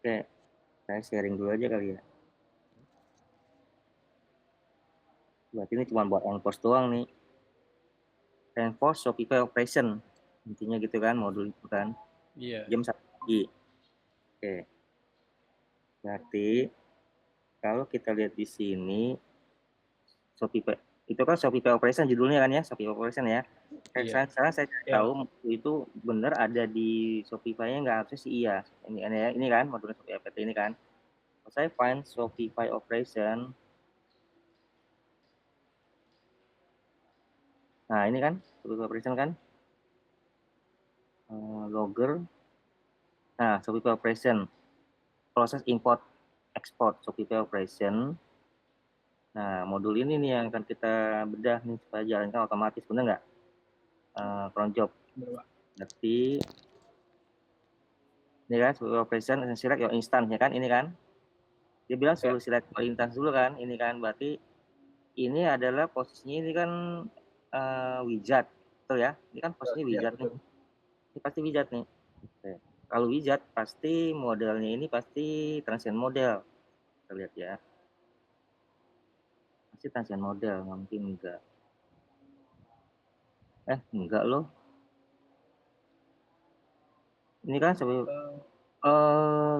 Oke, saya sharing dulu aja kali ya. Berarti ini cuma buat enforce doang nih. Enforce Shopify operation. Intinya gitu kan, modul itu kan. Iya. Jam 1 pagi. Oke. Berarti kalau kita lihat di sini Shopify itu kan Shopify operation judulnya kan ya, Shopify operation ya. Iya. Sekarang saya cari Ya. tahu itu benar ada di Shopify-nya nggak, harusnya sih iya. Ini kan modulnya Shopify APT ini kan. Saya find Shopify operation. Nah, ini kan Shopify operation kan. Logger. Nah, Shopify operation. Proses import export Shopify operation. Nah, modul ini nih yang akan kita bedah nih supaya jalankan otomatis, benar nggak? Cron job. Berarti ini kan Shopify operation select your instance ya kan, ini kan. Dia bilang Ya. suruh select your instance dulu kan, ini kan. Berarti ini adalah posisinya ini kan widget, betul ya? Ini kan posisinya Ya, widget nih. betul. Ini pasti widget nih. Oke. Kalau widget pasti modelnya ini pasti transient model. Kita lihat ya. Pasti transient model, mungkin enggak. Enggak loh. Ini kan sampai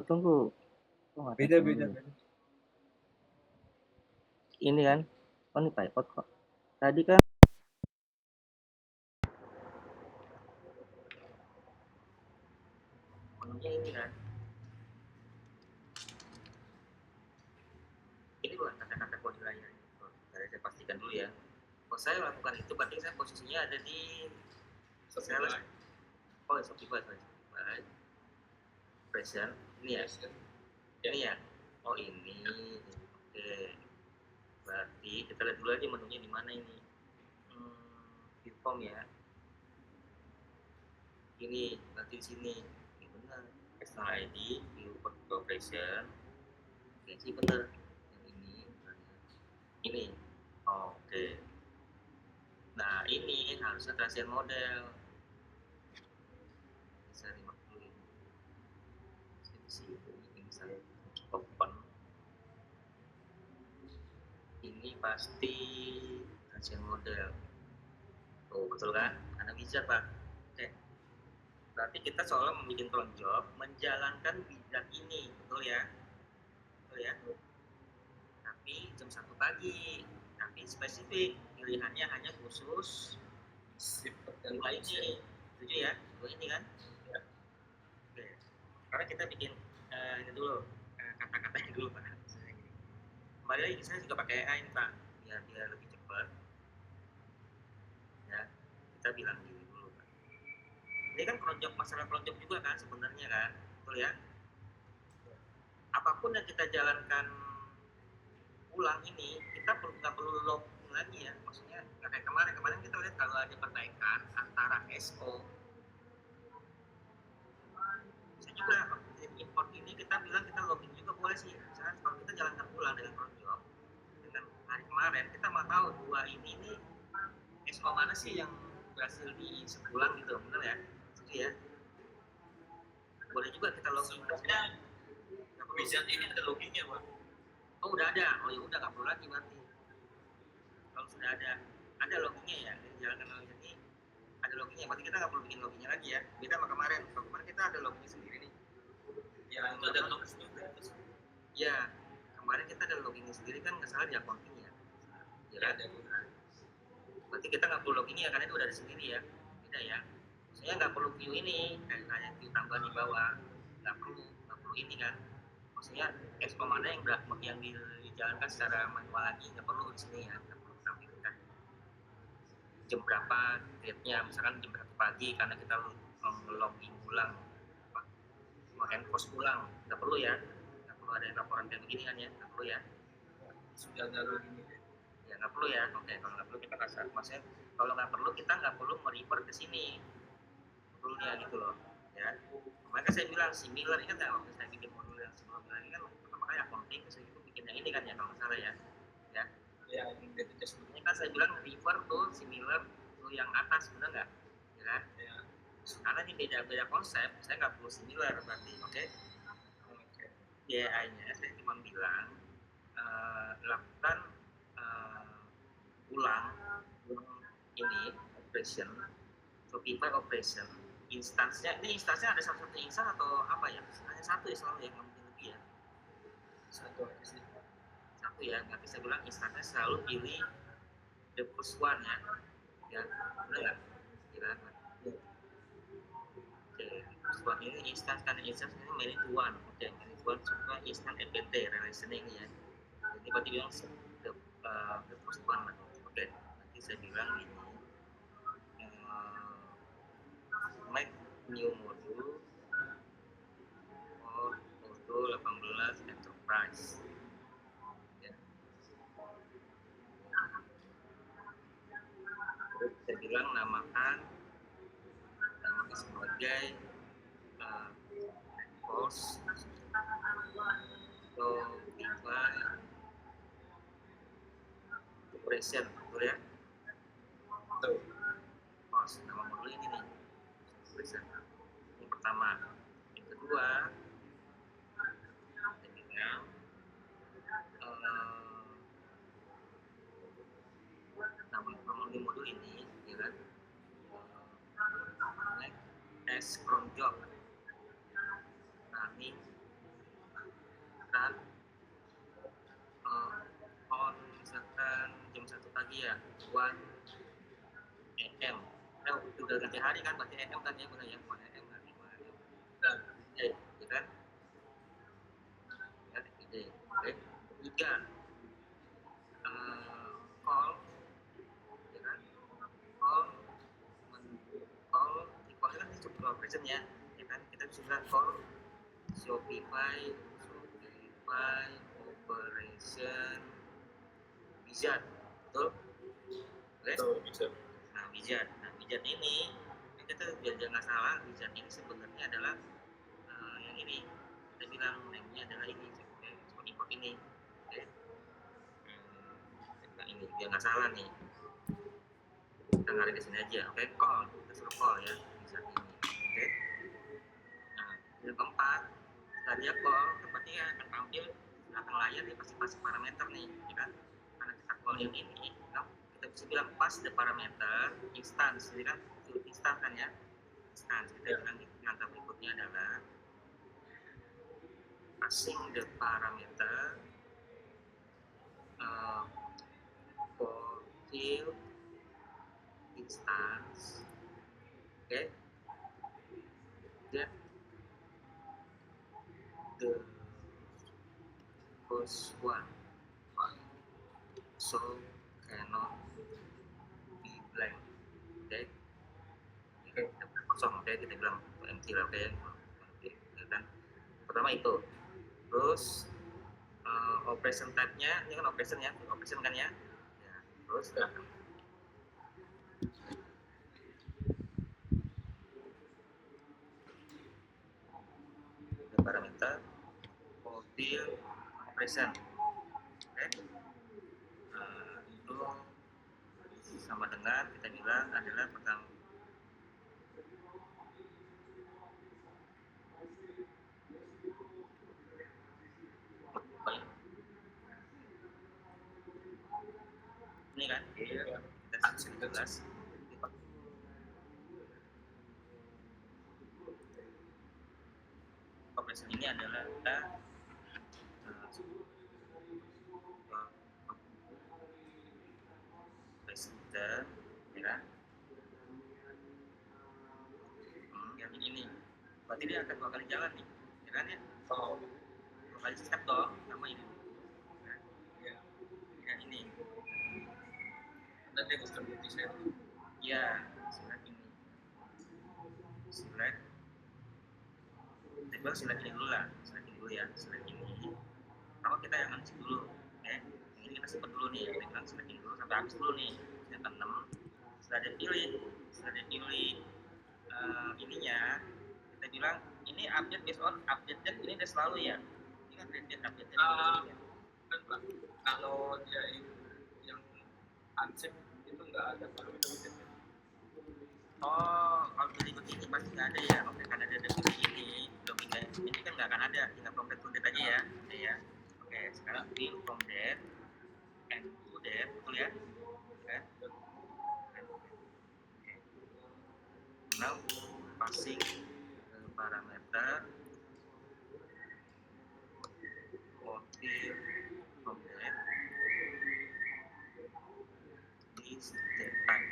tunggu. Oh, nggak Beda, transient beda, model. beda. Ini kan. Oh, ini typot kok. Tadi kan menunya ini kan. Ini bukan kata-kata kode layar. Saya pastikan dulu ya. Kalau saya lakukan itu berarti saya posisinya ada di sales. Oh, Shopify. Present. Ini ya. Ini ya. Oh, ini. Oke. Berarti kita lihat dulu aja menunya di mana ini. View form ya. Ini berarti di sini. Ini benar. External ID, view operation. Oke, sih benar. Yang ini. Ini. Oke. Nah, ini harusnya transient model. Bisa 50 ini. Ini saya open. Ini pasti transient model. Oh, betul kan? Karena wizard, Pak. Oke. Berarti kita seolah membuat cron job, menjalankan wizard ini. Betul ya? Betul ya? Tapi jam 1 pagi. Tapi spesifik. Pilihannya hanya khusus dua ini. Setuju ya? Dua ini kan? Ya. Oke. Sekarang kita bikin ini dulu. Kata-katanya dulu, Pak. Kembali lagi, saya juga pakai AI ini, Pak. Biar lebih cepat. Ya. Kita bilang gini dulu, Pak. Ini kan masalah project juga kan sebenarnya kan, betul ya? Apapun yang kita jalankan ulang ini, kita nggak perlu login lagi ya. Maksudnya nggak kayak kemarin kita lihat kalau ada perbaikan antara SO, bisa juga import ini kita bilang kita login juga boleh sih. Misalkan kalau kita jalankan ulang dengan project dengan hari kemarin, kita mau tahu dua ini nih SO mana sih yang berhasil diisi ulang gitu, benar ya? Jadi ya, boleh juga kita login. Bisa ini ada loginnya, Pak. Oh, udah ada. Oh, ya udah nggak perlu lagi berarti. Kalau sudah ada loginnya ya, jalankan login ini ada loginnya. Berarti kita nggak perlu bikin loginnya lagi ya. Beda sama kemarin. Kalau kemarin kita ada loginnya sendiri nih. Ya, itu ada login juga. Ya, kemarin kita ada loginnya sendiri kan nggak salah di accounting ya. Ya, ada. Berarti kita nggak perlu loginnya karena itu udah ada sendiri ya. Beda ya. Saya nggak perlu view ini kayak view tambahan di bawah. Nggak perlu ini kan. Maksudnya expo mana yang dijalankan secara manual lagi, nggak perlu di sini ya, nggak perlu tampilkan jam berapa date-nya, misalkan jam berapa pagi karena kita login ulang, mau enforce ulang, nggak perlu ya, nggak perlu ada laporan kayak begini kan ya, nggak perlu ya. Sudah nggak perlu ini ya, nggak perlu ya. Oke, kalau nggak perlu kita kasar, maksudnya kalau nggak perlu kita nggak perlu merefer ke sini modulnya gitu loh ya. Maka saya bilang similar, ingat nggak waktu saya bikin modul yang sebelumnya ini kan pertama kali accounting, saya itu bikin yang ini kan ya kalau nggak salah ya. Ya, ini kan saya bilang refer tuh similar tuh yang atas, benar nggak? Ya kan? Ya. Karena ini beda konsep, saya nggak perlu similar berarti, oke? PAI-nya saya cuma bilang lakukan ulang ini operation, Shopify operation, instansinya ada satu instans atau apa ya? Hanya satu ya selalu ya, nggak mungkin lebih ya. Satu ya, nggak bisa bilang instansinya selalu pilih the first one ya, benar nggak? Kira first one ini instance, karena instance ini many to one, many to one juga instant EPT relationing ya. Jadi berarti bilang the first one. Oke, nanti saya bilang ini make new module for modul 18 enterprise ya. Terus saya bilang namakan sebagai course Shopify operation, betul ya? Betul. Course, nama modul ini nih operation. Yang pertama. Yang kedua, saya bilang nama modul ini ya kan, as from job running run on misalkan jam 1 pagi ya 1 AM udah ganti hari kan, berarti AM kan ya, benar ya, 1 AM kan, 5 AM dan ya kan ya, ide. Oke, ketiga call ya kan, call kan ini cukup operation ya kan, kita bisa bilang call Shopify operation wizard, betul? Oke? Betul. Nah wizard ini kita biar jangan salah, wizard ini sebenarnya adalah yang ini kita bilang name-nya adalah ini, export import ini. Oke? Nah ini biar nggak salah nih, kita ngalir ke sini aja. Oke, call, kita suruh call ya wizard ini. Oke? Nah yang keempat, setelah dia call tempatnya akan tampil belakang layar, dia pasti pasang parameter nih ya kan, karena kita call yang ini nah, kita bisa bilang pass the parameter instance, jadi kan field instance kan ya, instance kita bilang langkah berikutnya adalah passing the parameter for field instance. Okay, then the first one so cannot be blank. Oke, kosong. Oke, kita bilang empty lah. Oke, kan pertama itu. Terus operation type-nya ini kan operation ya, operation kan ya. Terus parameter model operation. Oke, itu sama dengan kita bilang adalah pertama ini kan, kita sudah jelas. Operation ini adalah presenter ya kan, yang ini berarti dia akan 2 kali jalan nih ya kan ya, 2 kali step dong sama ini ya ini nanti harus terbukti saya ya, select ini select select ini dulu lah, select ini dulu ya, select ini kalau kita yang uncheck dulu ini kita simpan dulu nih, kita bilang select ini dulu sampai habis dulu nih, step 6 setelah dia pilih ininya kita bilang ini update based on update date, ini udah selalu ya, ini kan update ya. Kalau dia yang uncheck itu nggak ada parameter update. Oh, kalau jadi begini pasti nggak ada ya. Oke, karena dia ada begini, domain ini kan nggak akan ada, tinggal from that to that aja ya. Oke ya. Oke, sekarang build from that and to that, betul ya? Kan? Oke. Now passing parameter motif from that is that type.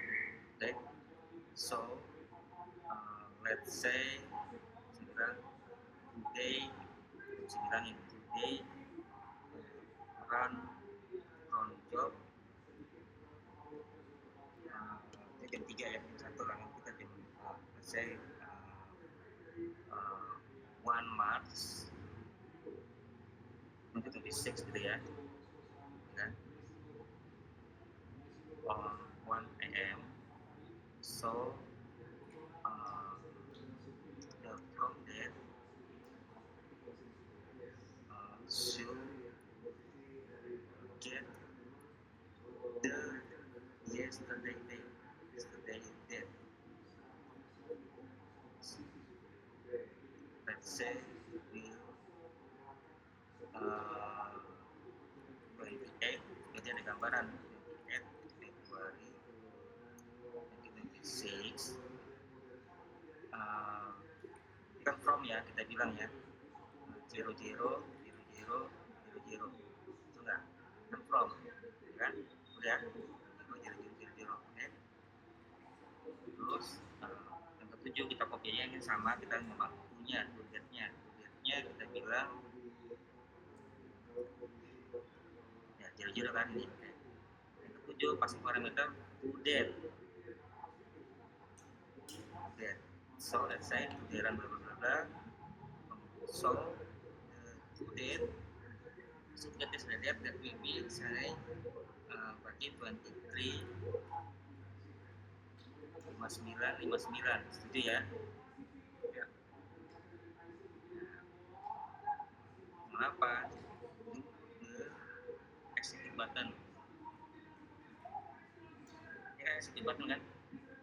Okay, so let's say today run job jam 3 ya, jam 1 lah kita jam let's say 1 March 2026 gitu ya, kan? On 1 AM, so the from that should get the yesterday date. Let's say we 28, jadi ada gambaran 28 Februari 2026. Kan from ya, kita bilang ya 00 00 00 itu enggak, kan from kan udah 00 oke. Terus yang ketujuh kita copy yang sama, kita memang punya targetnya kita bilang ya 00 kan ini. Oke. Yang ketujuh passing parameter to date. Okay. So let's say today run blah blah blah. So today get this date that will be say bagi 23 59 setuju ya? Ya. Mengapa? Execute button. Ya execute button kan?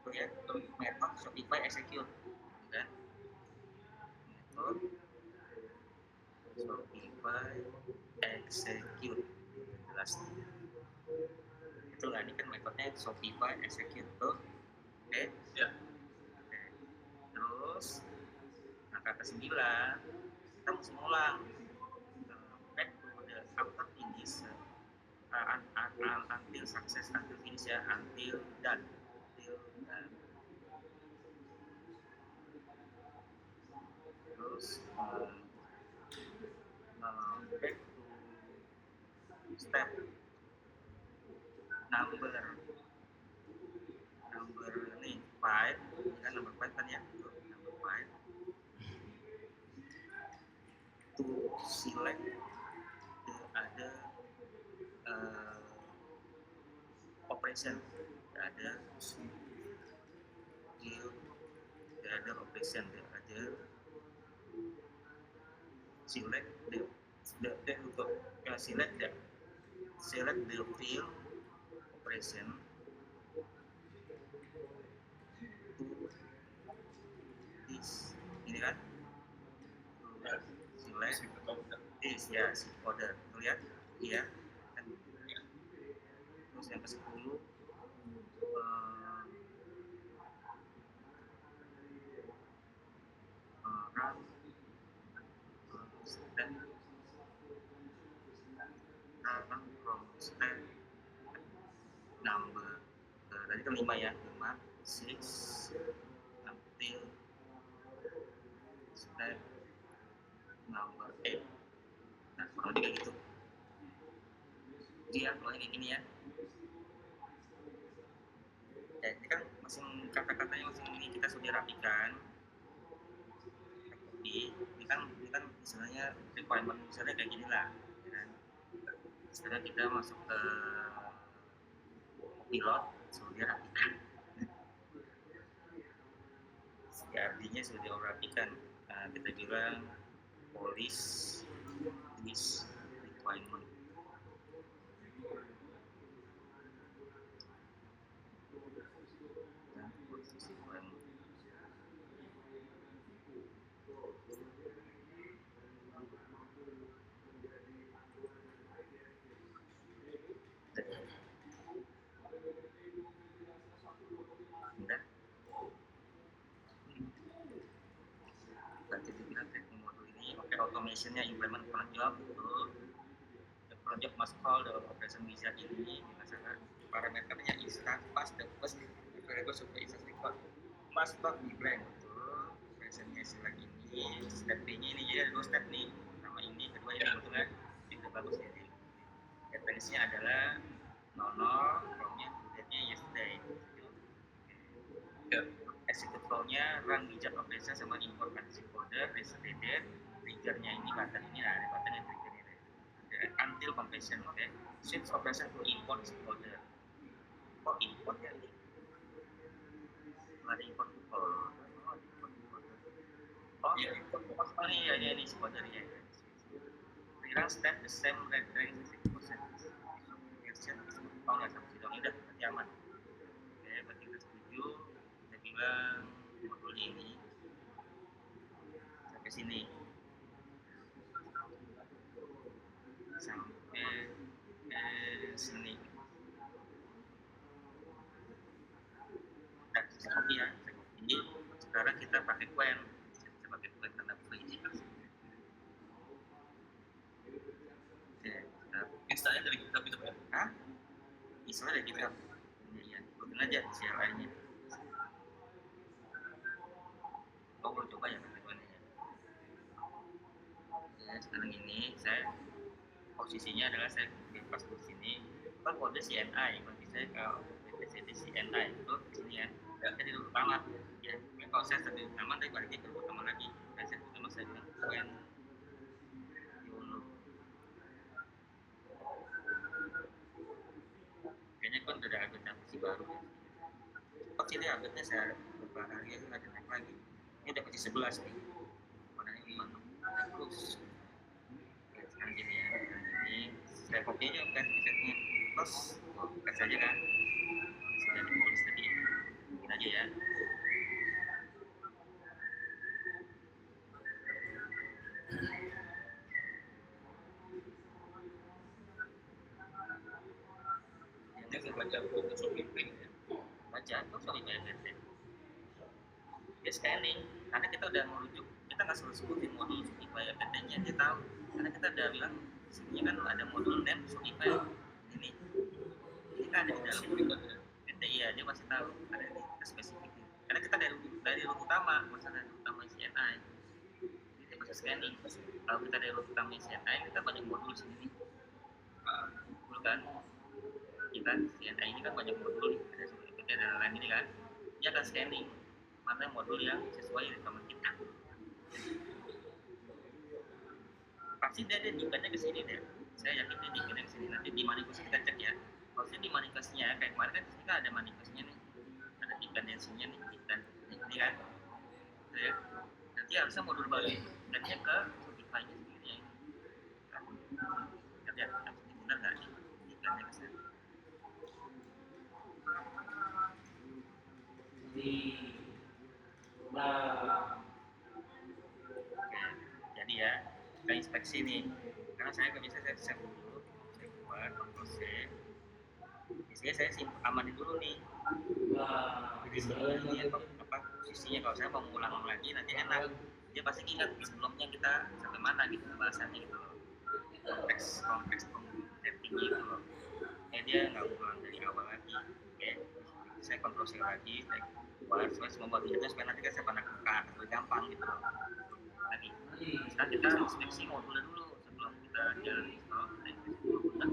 Tuh ya, tuh method Shopify execute, kan? Method Shopify execute, jelas. Itu lah, ini kan metodenya Shopify execute tuh. Oke? Ya. Oke. Terus angka ke-9 kita mesti ngulang back to the after finish until success, until finish ya, until done. Terus back to step number ini 5, ini kan number 5 kan ya, number 5 to select the other operation, the other operation, the other select the select the field operation to this, ini kan select this ya, si order, lihat ya kan. Terus yang ke-10 run step from step number tadi kan 5 ya, 5 6 until step number 8. Nah, kurang lebih kayak gitu. Jadi ya, kalau kayak gini ya. Ya, ini kan masing kata-katanya masing ini kita sudah rapikan. Tapi ini kan misalnya requirement misalnya kayak gini lah. Ya kan? Setelah kita masuk ke pilot, sudah rapikan. Ya, artinya sudah dirapikan. Nah, kita bilang polish this requirement. informationnya implement cron job itu the cron job must call the operation wizard ini misalnya parameternya instance pass the first variable super instance record must not be blank itu operationnya selagi ini step B nya ini jadi ada 2 step nih pertama ini kedua ini betul kan ini udah bagus ini referensinya adalah 00 from-nya date-nya yesterday execute flow-nya run wizard operation sama import partition folder yesterday date trigger-nya ini button ini ada button yang trigger-nya until completion okay switch operation to import folder kok import ya ini ada import folder iya import oh iya ini folder ya rerun step the same red range execution version oh nggak sampai situ udah berarti aman oke berarti kita setuju kita bilang modul ini sampai sini sini nah saya copy ya saya copy sekarang kita pakai Quen kita pakai Quen karena free installnya dari GitHub itu kan? Hah? Installnya dari GitHub iya, ikutin aja CLI-nya oh mau coba ya Quen ya ya sekarang ini saya posisinya adalah saya pas di sini kan kode CNI berarti saya kalau BPCD CNI itu di sini ya nggak di dulu utama ya kalau saya lebih utama tapi balik ke utama lagi dan saya memang saya bilang Quen dulu kayaknya kan udah ada update versi baru ya cepat sih deh update-nya saya beberapa hari aja ada naik lagi ini udah versi 11 nih warnanya gimana terus ya, sekarang gini ya sekarang ini saya copy aja kan presetnya terus buka saja kan sudah ditulis tadi bikin aja ya yang baca buku Shopee Print ya baca tuh Shopee BNT dia scanning karena kita udah merujuk kita nggak selalu sebutin modul Shopify PT-nya dia tahu karena kita udah bilang sini kan ada modul name Shopify ini kan ada di dalam PT ya dia masih tahu ada di spesifik karena kita dari root utama masalah utama CNI jadi dia masih scanning kalau kita dari root utama CNI kita banyak modul sini modul kan kita CNI ini kan banyak modul ada seperti PT dan lain ini kan dia akan scanning mana modul yang sesuai dengan kita pasti dia dikatnya ke sini deh saya yakin dia dikatnya ke sini nanti di manifest kita cek ya maksudnya di manifestnya kayak kemarin kan kita ada manifestnya nih ada dependensinya nih dan ini kan gitu ya nanti harusnya modul baru dikatnya ke Shopify-nya sendiri ya kita lihat benar nggak nih dikatnya ke sana oke jadi ya kita inspeksi nih karena saya nggak bisa saya save dulu saya buat Ctrl C biasanya saya amanin dulu nih jadi sebelumnya apa posisinya kalau saya mau ngulang lagi nanti enak dia pasti ingat sebelumnya kita sampai mana gitu bahasannya gitu loh konteks settingnya gitu loh dia nggak ngulang dari awal lagi oke saya Ctrl C lagi saya buat semua bagiannya supaya nanti kan saya panahkan lebih gampang gitu loh tadi sekarang kita inspeksi modulnya dulu sebelum kita jalan install kita inspeksi dulu benar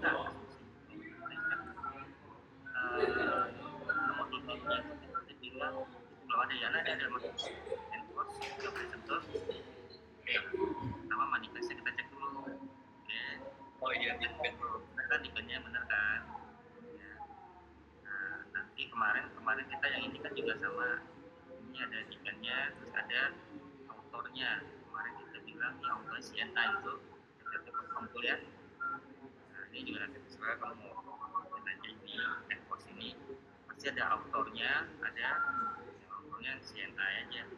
nggak modul-modulnya itu kita bilang kalau ada yang ada masuk enforce kita boleh sentuh sama manifestnya kita cek dulu oke oh iya benar kan dikatnya benar kan ya. Nah nanti kemarin kita yang ini kan juga sama ini ada dikatnya terus ada autornya kemarin kita bilang yang autornya CNI itu kita kumpul ya nah ini juga nanti sebenarnya kalau mau nanti ini enforce ini pasti ada autornya ada yang autornya CNI aja yang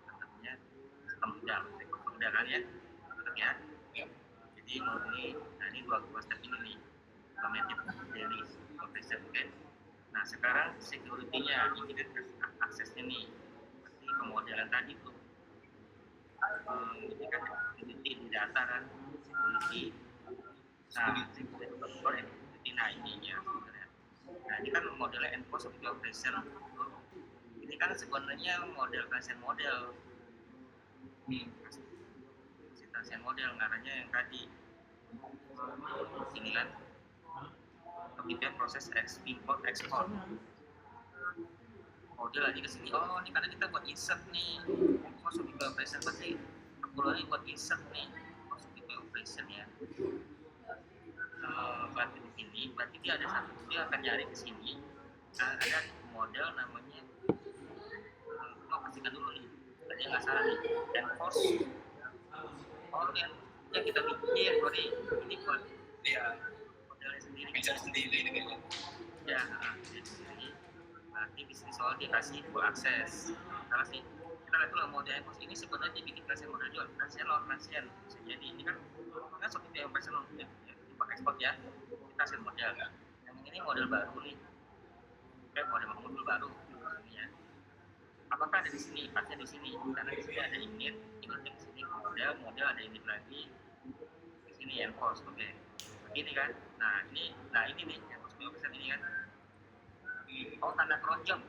metodenya pemudar kan ya jadi mau ini nah ini dua step ini nih automated daily operation oke nah sekarang security-nya ini kan aksesnya nih seperti pemodelan tadi tuh ini kan dibikin kan security. Nah, security control and security. Nah ini ya sebenarnya. Nah ini kan modelnya enforce operation. Ini kan sebenarnya model transaction model. Transaction model ngaranya yang tadi. Ini kan kemudian proses import export. Model lagi ke sini. Oh, ini karena kita buat insert nih. Enforce operation pasti perluannya buat insert nih. Enforce operation ya. Berarti begini, berarti dia ada satu, dia akan nyari ke sini. Nah, ada model namanya mau pastikan dulu nih, tadi nggak salah nih, enforce. Oh ya, yang kita bikin, sorry, ini buat modelnya sendiri. Bicara sendiri dengan ya, sendiri. Berarti bisnis soal dia kasih full akses. Salah sih. Kita lihat dulu model enforce ini sebenarnya bikin transaction model jual, transaction. Jadi ini kan seperti yang personal ya. Ekspor ya, kita hasil model. Yang ini model baru nih, model baru ya. Apakah ada di sini? Pasti di sini. Karena di sini ada unit, di sini model ada unit lagi. Di sini enforce, oke. Begini kan? Nah ini nih enforce operation ini kan. Oh tanda keronjong,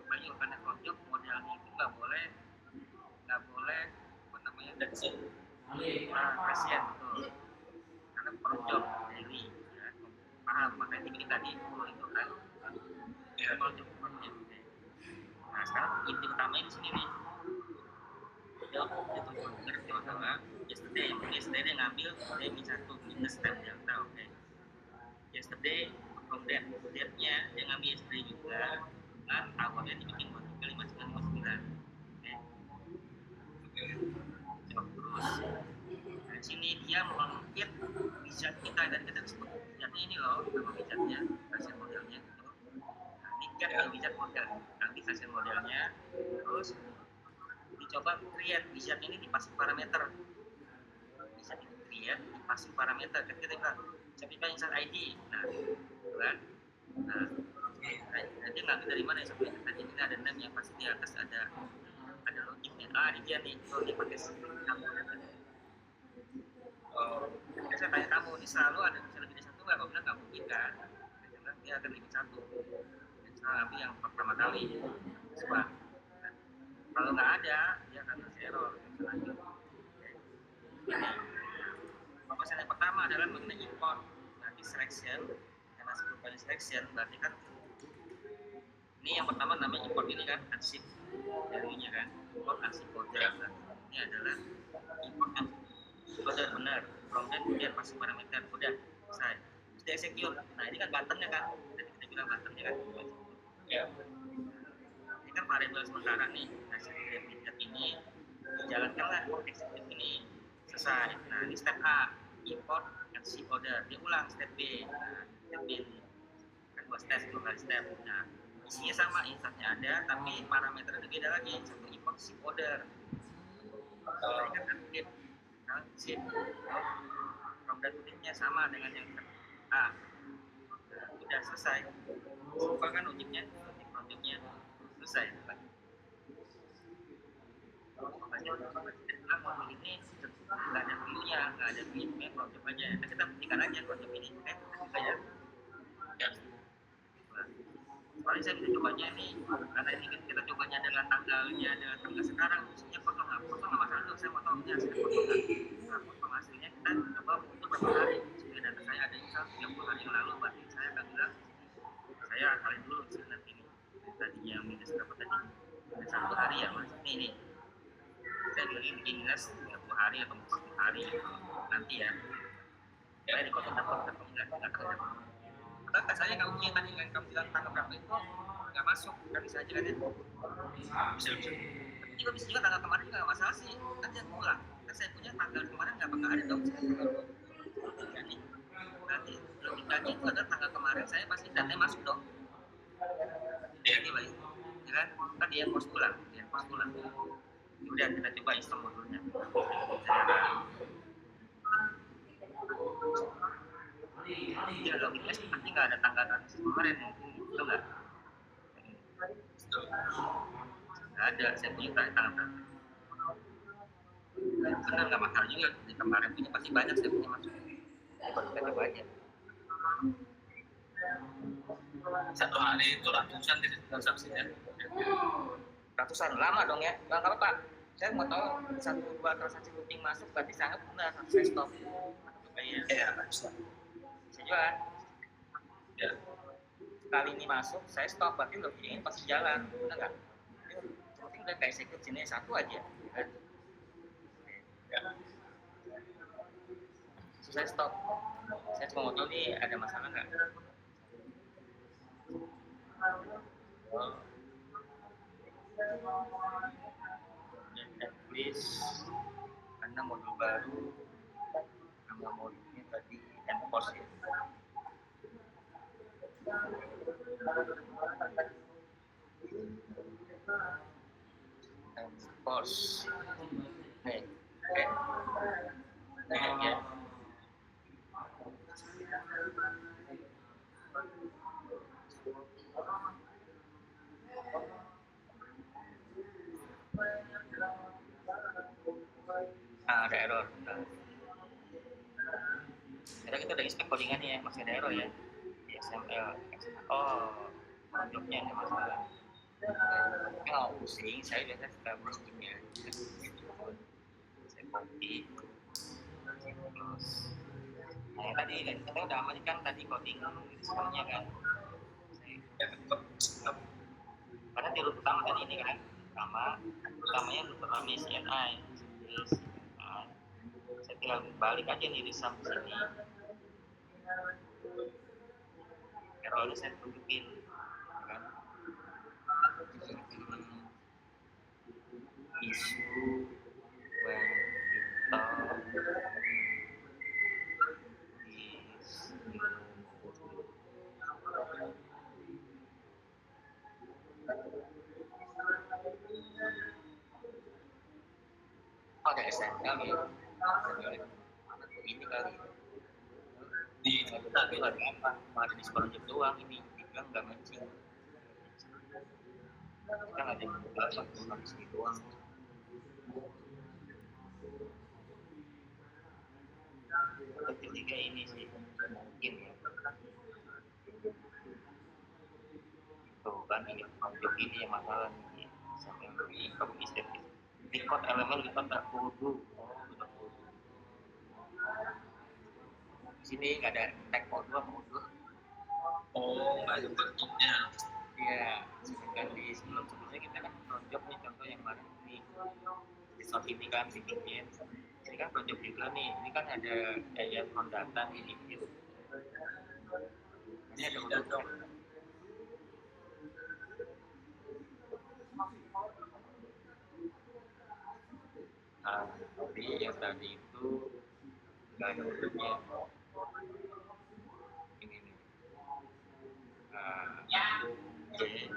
Bayu tanda keronjong model itu nggak boleh apa namanya pasien tuh. Karena keronjong daily ya, paham, makanya dibikin tadi itu kan keronjong. Nah sekarang inti utamanya di sini nih, itu masalah yesterday dia ngambil day-1 minus time delta, oke. Yesterday from date-nya dia ngambil yesterday juga, dengan hournya dibikin 5959, oke. Coba terus dari sini dia mengungkit wizard kita, dan kita sebut wizardnya ini loh, nama wizardnya, hasil modelnya gitu. Nah ini get ya wizard model, nanti hasil modelnya, terus dicoba create wizard ini dipasang parameter, bisa di-create dipasang parameter. Ketika kita bilang Shopify insert ID, nah gitu kan. Nah dia ngambil dari mana ya Shopify tadi, ini ada name yang pasti di atas ada logiknya. Ini dia nih, kalau dia pakai kamu saya tanya kamu, ini selalu ada bisa lebih dari satu nggak? Kalau bilang nggak mungkin kan, dia akan lebih satu. Tapi yang pertama kali coba, kalau nggak ada dia akan kasih error. Pembahasan yang pertama adalah mengenai import. Nanti selection, karena sebelum kali selection berarti kan ini yang pertama namanya import ini kan arsip darinya kan, import arsip folder. Ini adalah import folder benar, kemudian pasang parameter, udah selesai. Terus di execute. Nah ini kan buttonnya kan, tadi kita bilang buttonnya kan ya. Ini kan variable sementara nih, nah sedikit ini dijalankanlah execute ini selesai. Nah ini step A, import arsip folder. Dia ulang step B. Nah step B ini kan 2 step, 2 kali step. Nah isinya sama, insertnya ada, tapi parameternya beda lagi. Satu import arsip folder. Tadi kan aktif zip, program unitnya sama dengan yang A. Nah, udah selesai. Semua kan unitnya, projectnya selesai. Modul ini nggak ada view-nya, nggak ada view-nya, project aja. Kita buktikan aja project ini, kita ya. Soalnya saya bisa cobanya nih, karena ini kita cobanya dengan tanggalnya, dengan tanggal sekarang, maksudnya potong nggak masalah dulu. Saya mau tahu ini hasilnya potong nggak? Nah, potong hasilnya kita coba untuk berapa hari. Supaya data saya ada misal 30 hari yang lalu, berarti saya akan bilang saya akalin dulu sih nanti nih. Tadinya minus berapa tadi? Minus 1 hari ya mas. Ini saya bikin minus 30 hari atau 40 hari nanti ya. Saya di kota dapat atau enggak terdapat. Karena saya nggak punya tadi yang kamu bilang tanggal berapa itu nggak masuk, nggak bisa aja kan ya? Bisa. Juga bisa juga tanggal kemarin juga nggak masalah sih, kan dia pulang. Kan saya punya tanggal kemarin nggak bakal ada dong, saya tanggal 23 nih. Nanti logikanya itu adalah tanggal kemarin saya pasti datanya masuk dong. Jadi baik, ya kan? Kan dia post pulang. Udah kita coba install modulnya. Ya logiknya pasti nggak ada tanggal kemarin mungkin, itu nggak? Nggak ada, saya punya tanggal. Karena nggak mahal juga di kemarin punya pasti banyak saya punya masuk. Baru kita coba aja. Satu hari itu ratusan transaksinya. Ratusan lama dong ya. Nggak apa-apa. Saya mau tahu 1-2 transaksi looping masuk berarti sangat benar harus saya stop. Iya, bisa. Bisa jual. Ya. Kali ini masuk, saya stop berarti looping ini pasti jalan, benar nggak? Penting udah kayak execute sini satu aja. Ya. So, saya stop. Saya cuma mau tahu nih ada masalah nggak? Please, karena modul baru, nama modulnya tadi enforce ya. Enforce. Nih, oke. Ya. Ada error. Sekarang kita udah inspect codingan ya, masih ada error ya. Di XML. Oh, jobnya ada masalah. Tapi nggak pusing, saya biasa suka browsingnya. Saya copy, close. Nah, tadi kita udah amankan tadi coding semuanya kan. Karena di root utama tadi ini kan, utamanya root utama CNI. Saya tinggal balik aja nih di sum sini. Errornya saya tunjukin, kan? Issue when install is ada SNL nih. Ini kali di tapi ada apa? Ada di project doang ini dibilang nggak matching. Kita nggak ada beberapa cuma di sini doang. Ketiga ini sih mungkin ya. Tuh kan ini project ini yang masalah nih. Sampai ini kamu istirahat. Record elemen kita nggak kudu. Sini nggak ada tag modul. Oh, nggak ada bentuknya. Iya, sedangkan di sebelumnya kita kan project nih contoh yang mana nih di shot ini kan bikinnya ini kan project juga nih, ini kan ada kayak from data nih di view ini ada modul tapi yang tadi itu nggak ada modulnya ini nih J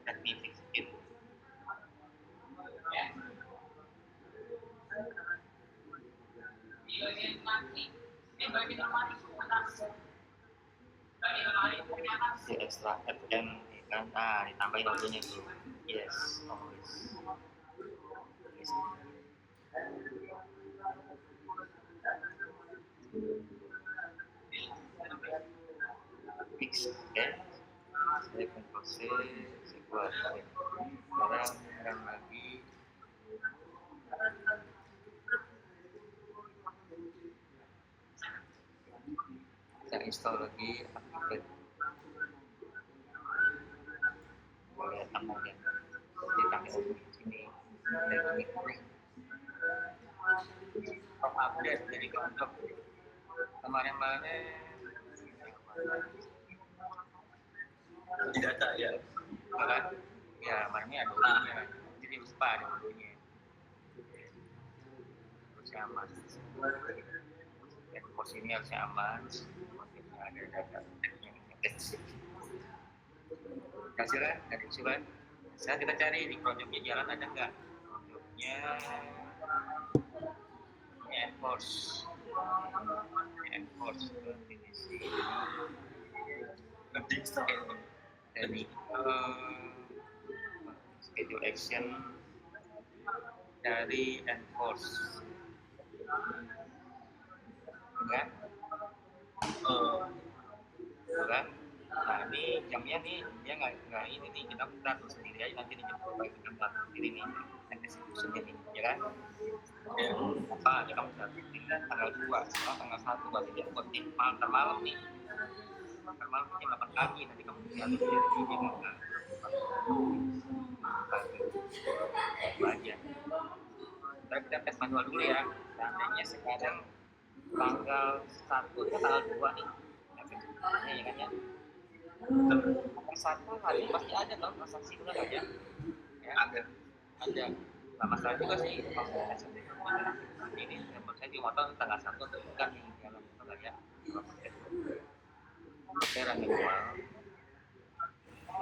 activity skin si extra fm kan ditambahin logonya tuh yes always yes. Fix saya Ctrl C saya buat sekarang lagi saya install lagi Activate boleh tambahnya jadi pakai di sini top update dari kontak kemarin Di data ya. kan ya kemarinnya ada logonya jadi lupa ada logonya harusnya aman pos ini harusnya aman ada data hasilnya ada usulan sekarang kita cari di projectnya jalan ada nggak projectnya enforce definisi jadi schedule action dari enforce, kan? Kan? Nah ini jamnya nih dia nggak ini nih, kita atur sendiri aja nanti nih jam berapa kita atur sendiri nih execution ini, ya kan? Apa ya kamu bisa pilih tanggal 2 sama tanggal 1 berarti dia buat malam nih. Malam jam 8 pagi nanti kamu bisa atur sendiri di Jakarta. Aja. Tapi kita tes manual dulu ya. Seandainya sekarang tanggal 1 itu tanggal 2 nih. Ini ya kan ya. Tanggal 1 hari pasti ada dong transaksi udah nggak ya? Ya ada. Nah masalah juga sih kalau ini menurut saya di motor tanggal 1 atau bukan nih dalam motor ya. Saya manual.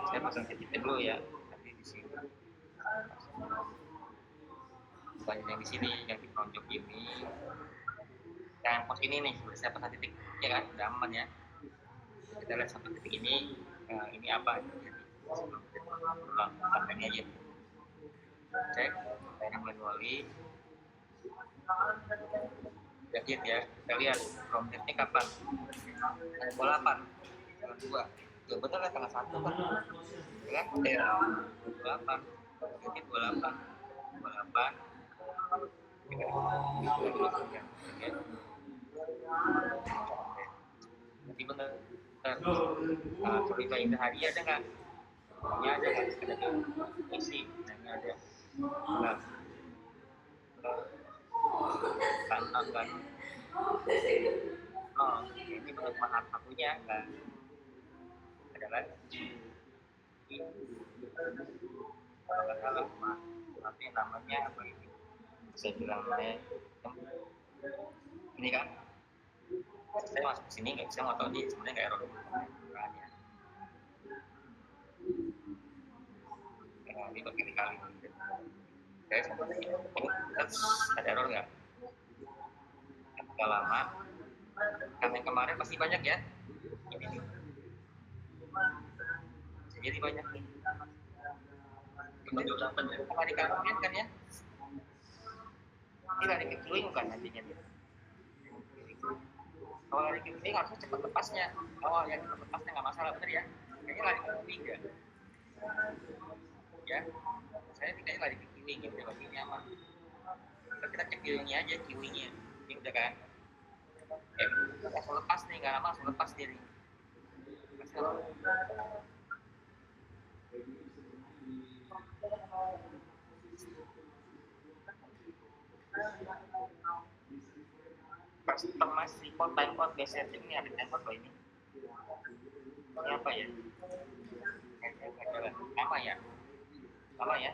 Saya pasang titik dulu ya. Nanti di sini. Banyak yang di sini yang di pojok ini. Yang pos ini nih saya pasang titik ya kan, udah aman ya. Kita lihat sampai titik ini apa yang terjadi. Sampai aja. Cek, saya manually. Lihat ya, kita lihat promptnya kapan. Tanggal 8, tanggal 2. Ya betul lah tanggal 1 kan. Ya kan? 28. Jadi 28. Jadi benar. Cerita indah hari ada nggak? Ini ada nggak? Ada isi, ini ada. Nah, kan. Oh, ini benar mahal satunya kan? Ada lagi. Kalau nggak salah tapi namanya apa ini? Saya bilang ini kan? Saya masuk ke sini nggak bisa ngotot dia sebenarnya nggak error. Ini berkali-kali. Saya sampai ada error nggak? Nggak lama. Karena yang kemarin pasti banyak ya. Ini. Jadi banyak nih. Kalau di kalian kan ya? Ini lari ke queuing kan nantinya dia. Kalau lari ke queuing harusnya cepat lepasnya. Oh ya cepat lepasnya nggak masalah bener ya. Kayaknya lari ke queuing ya. Ya, saya kayaknya lari ke queuing gitu lebih nyaman. Kita cek queuingnya aja queuingnya. Ini udah kan? Langsung lepas nih, nggak lama langsung lepas dia nih. Customize report timecode based ini ada timecode loh ini. Ini apa ya? Lama ya?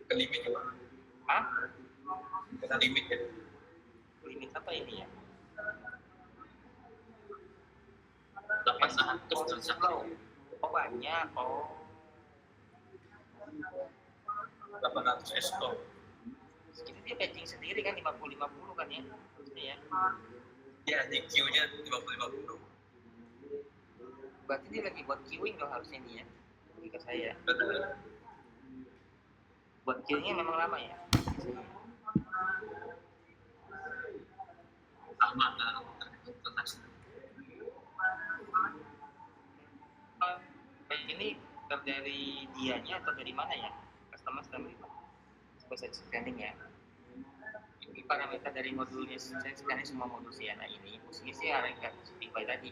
Ke limit ya? Hah? Ke limit ya? Limit apa ini ya? 800 transaksi. Oh banyak, oh 800 escrow. Ini dia patching sendiri kan 50-50 kan ya? Ini ya? Ya di queue-nya 50-50. Berarti dia lagi buat queuing dong harusnya nih ya? Jika saya. Betul. Buat queue-nya memang lama ya? Lama transaksi. Ini dari dianya atau dari mana ya? Customer bisa scanning ya. Ini parameter dari modulnya, saya scanning semua modul Sienna ini. Fungsinya sih harga Spotify tadi.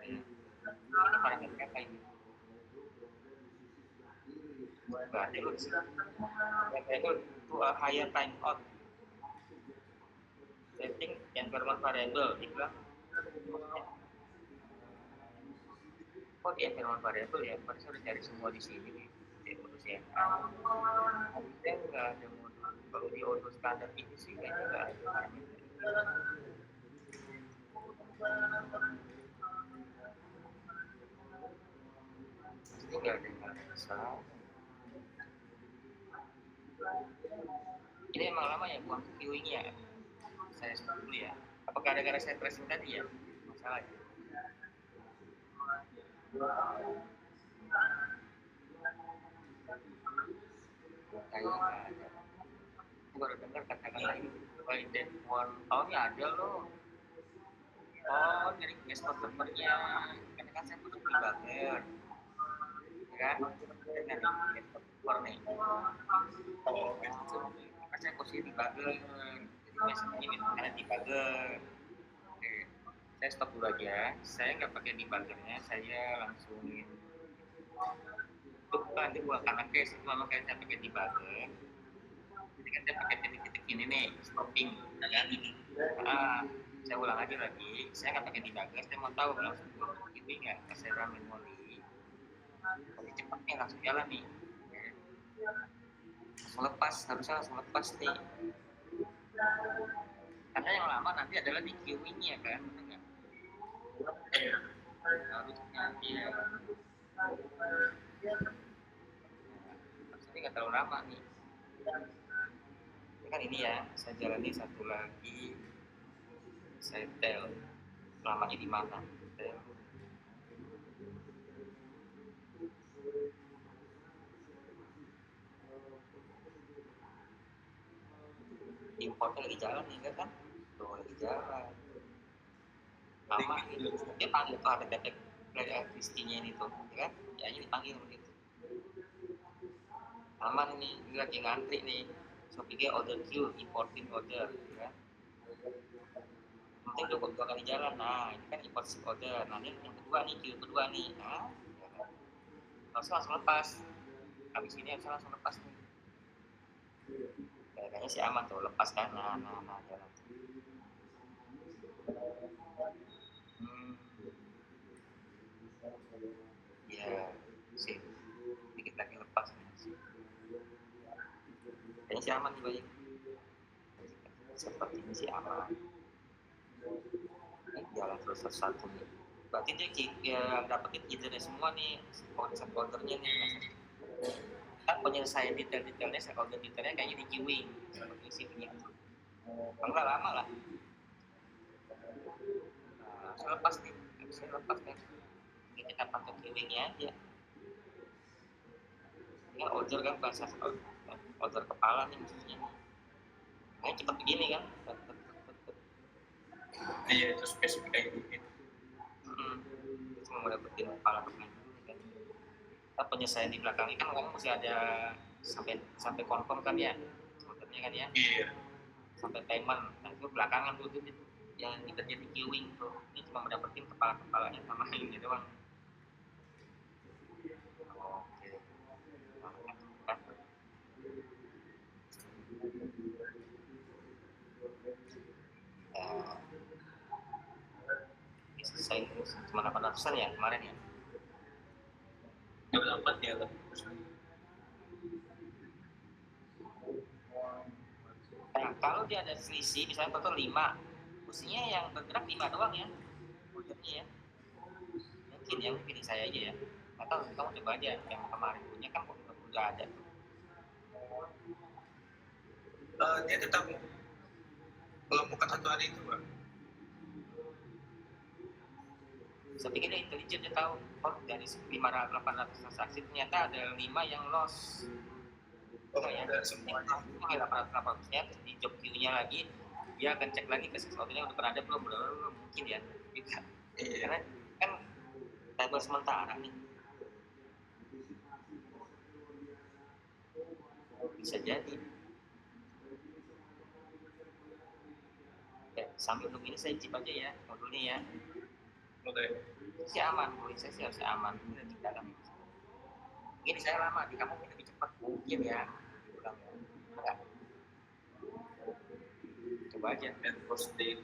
Ini parameter apa ini? Berarti lu to a higher time out. Setting environment variable dibilang. Oh di environment variable ya, baru saya udah cari semua di sini nih. Saya nggak ada modul. Kalau di auto standar ini sih kayaknya nggak ada parameter. Ini nggak ada yang salah. Ini emang lama ya buang queuing-nya. Saya sebut dulu ya. Apakah gara-gara saya tracing tadi ya? Masalah ya. Kayaknya nggak ada. baru dengar kata-kata ini by that one. Oh ya ada loh. Oh dari guest customer-nya. Karena kan saya butuh debugger, ya kan? Dengan guest customer nih. Oh, kan saya posisi debugger. Jadi biasanya minta debugger. Oke, saya stop dulu aja. Saya nggak pakai debuggernya, saya langsungin. Itu nanti buat karena case itu memang kayak saya pakai debugger. Jadi kan saya pakai titik-titik ini nih, stopping, ya kan? Saya ulang lagi. Saya nggak pakai debugger, saya mau tahu langsung ini nggak saya run memory. Tapi cepat nih langsung jalan nih. Harusnya langsung lepas nih. Karena yang lama nanti adalah di queuing-nya kan, benar nggak? Iya. Harusnya dia. Harusnya nggak terlalu lama nih. Ini kan ini ya, saya jalani satu lagi. Saya tel lamanya di mana? Importnya lagi jalan nih kan? Tuh lagi jalan. Lama gitu. Dia panggil tuh ada detek dari Kristinya ini tuh, ya kan? Ya ini dipanggil begitu. Lama ini lagi ngantri nih. So pikir order queue, importing order, ya kan? Mungkin dua kali jalan. Nah ini kan import order. Nah ini yang kedua nih, queue kedua nih. Nah, ya kan? Langsung lepas. Habis ini harusnya langsung lepas nih. Kayaknya sih aman tuh, lepas kan. Nah jalan. Ya, sih. Dikit lagi lepas. Kayaknya sih aman nih baik. Seperti ini sih aman. Ini jalan terus satu nih. Berarti dia ya, dapetin ide semua nih, stakeholder-nya nih. Kan penyelesaian detailnya, stakeholder detailnya kayaknya di queuing. Seperti sini. Enggak lama lah. Nah, saya lepas nih. Saya lepas kan. Ini kita pantau queuingnya aja. Ini order kan bahasa order kepala nih maksudnya. Ini cepat begini kan. Iya, itu spesifik kayak gitu. Cuma mau dapetin kepala pemain dulu kan. Kita penyelesaian di belakang ini kan ngomong masih ada sampai confirm kan ya, sebetulnya kan ya. Iya. Sampai payment. Nah itu belakangan tuh itu yang dikerjain di queuing tuh. Ini cuma mendapetin kepalanya sama ini doang. Oke. Selesai cuma 800-an ya kemarin ya. 8 ya. Nah, kalau dia ada selisih, misalnya total 5, mestinya yang bergerak 5 doang ya, ordernya ya. Mungkin yang pilih saya aja ya. Atau kamu coba aja yang kemarin punya kan udah ada tuh. Dia tetap melumpuhkan satu hari itu, Pak. Saya pikir dia intelijen, dia tahu, oh dari 500-800 transaksi ternyata ada 5 yang loss. Oh, ya, ada semuanya. 800-800-nya terus di job queue-nya lagi, dia akan cek lagi ke sesuatunya udah pernah ada belum mungkin ya. Juga. Iya. Karena kan table sementara nih. Bisa jadi. Ya, sambil nunggu ini saya chip aja ya modulnya ya. Oke. Sih aman, boleh saya sih harusnya aman. Ini tidak kan. Ini saya lama di kamu lebih cepat mungkin ya. Enggak. Coba aja. Dan posting.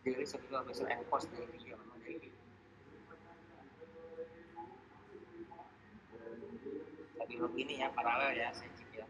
Jadi sebelum besok post dari video memang dari tapi begini ya paralel ya saya chip ya.